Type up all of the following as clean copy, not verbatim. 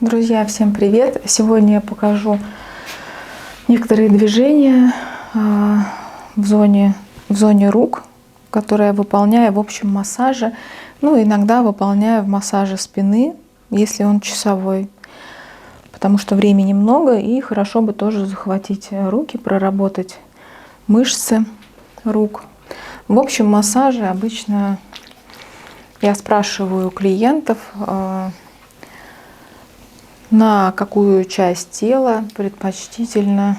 Друзья, всем привет! Сегодня я покажу некоторые движения в зоне рук, которые я выполняю в общем массаже. Ну, иногда выполняю в массаже спины, если он часовой, потому что времени много, и хорошо бы тоже захватить руки, проработать мышцы рук. В общем массаже обычно я спрашиваю у клиентов, на какую часть тела предпочтительно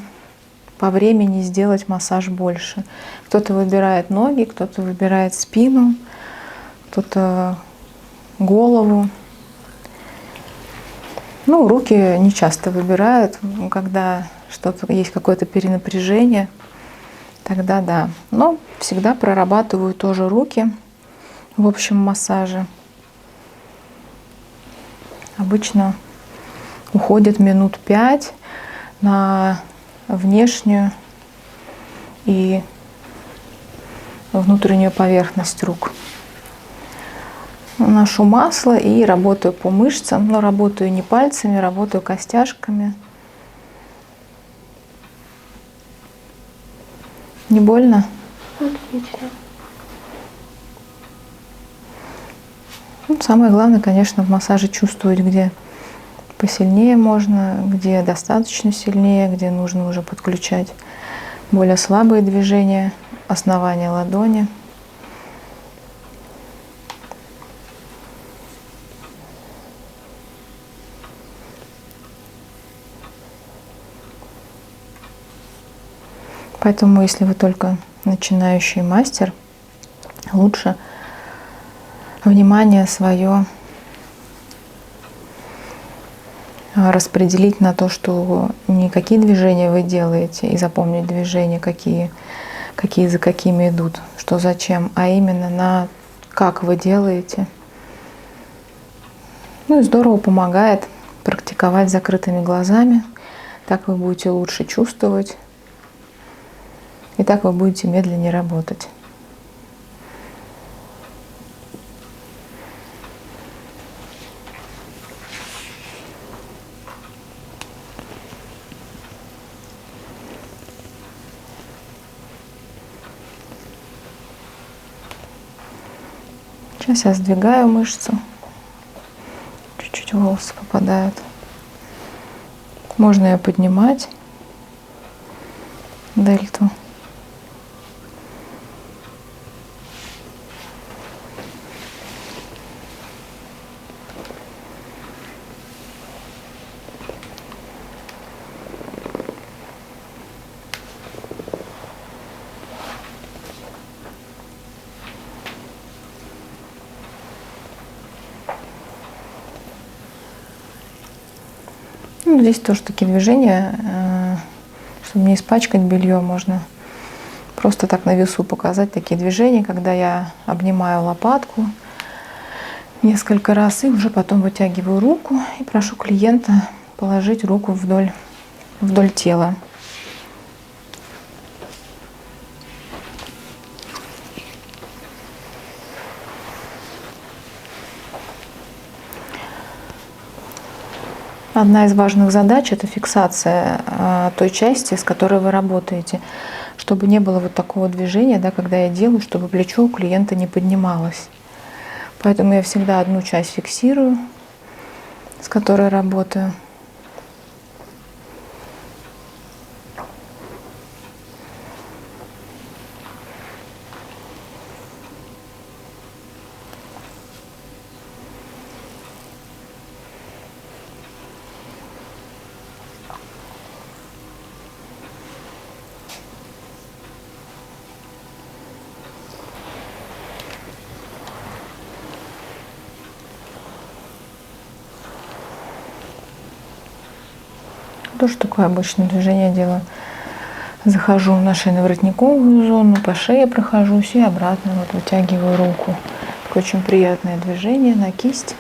по времени сделать массаж больше. Кто-то выбирает ноги, кто-то выбирает спину, кто-то голову. Ну, руки не часто выбирают, когда что-то есть, какое-то перенапряжение, тогда да. Но всегда прорабатываю тоже руки в общем массаже. Обычно уходит минут 5 на внешнюю и внутреннюю поверхность рук. Наношу масло и работаю по мышцам, но работаю не пальцами, работаю костяшками. Не больно? Отлично. Самое главное, конечно, в массаже чувствовать, где посильнее можно, где достаточно сильнее, где нужно уже подключать более слабые движения основания ладони. Поэтому, если вы только начинающий мастер, лучше внимание свое распределить на то, что не какие движения вы делаете, и запомнить движения, какие за какими идут, что зачем, а именно на как вы делаете. Ну и здорово помогает практиковать с закрытыми глазами. Так вы будете лучше чувствовать, и так вы будете медленнее работать. Сейчас я сдвигаю мышцу, чуть-чуть волосы попадают. Можно ее поднимать, дельту. Ну, здесь тоже такие движения, чтобы не испачкать белье, можно просто так на весу показать такие движения, когда я обнимаю лопатку несколько раз и уже потом вытягиваю руку и прошу клиента положить руку вдоль тела. Одна из важных задач – это фиксация той части, с которой вы работаете, чтобы не было вот такого движения, да, когда я делаю, чтобы плечо у клиента не поднималось. Поэтому я всегда одну часть фиксирую, с которой работаю. Тоже такое обычное движение делаю. Захожу на шейно-воротниковую зону, по шее прохожусь и обратно вот вытягиваю руку. Такое очень приятное движение на кисть.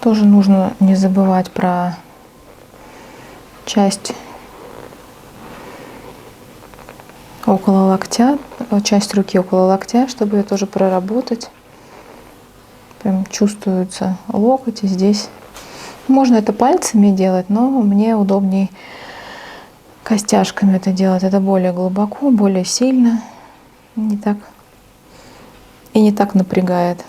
Тоже нужно не забывать про часть около локтя, часть руки около локтя, чтобы ее тоже проработать. Прям чувствуется локоть и здесь. Можно это пальцами делать, но мне удобнее костяшками это делать. Это более глубоко, более сильно, не так напрягает.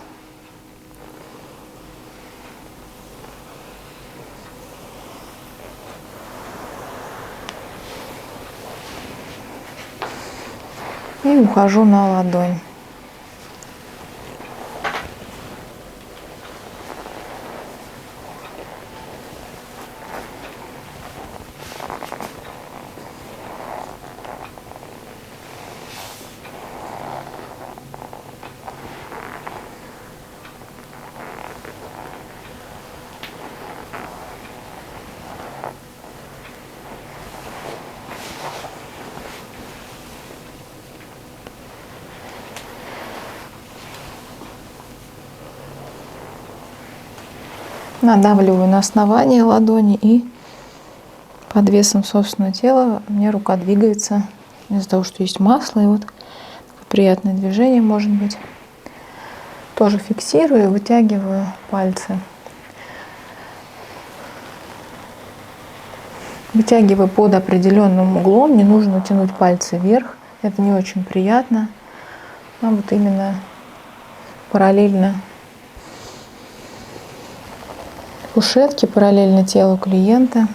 И ухожу на ладонь. Надавливаю на основание ладони, и под весом собственного тела у меня рука двигается из-за того, что есть масло, и вот приятное движение может быть. Тоже фиксирую и вытягиваю пальцы. Вытягиваю под определенным углом, не нужно тянуть пальцы вверх, это не очень приятно. А вот именно параллельно кушетке, параллельно телу клиента.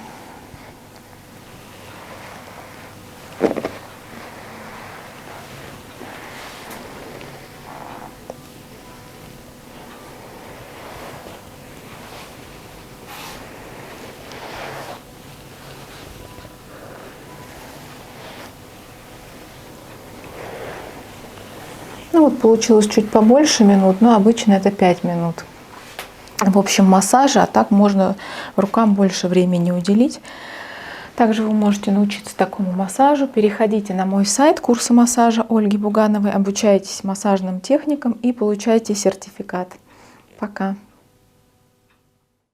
Ну вот получилось чуть побольше минут, но обычно это 5 минут. В общем, массажа, а так можно рукам больше времени уделить. Также вы можете научиться такому массажу. Переходите на мой сайт курса массажа Ольги Бугановой, обучайтесь массажным техникам и получайте сертификат. Пока!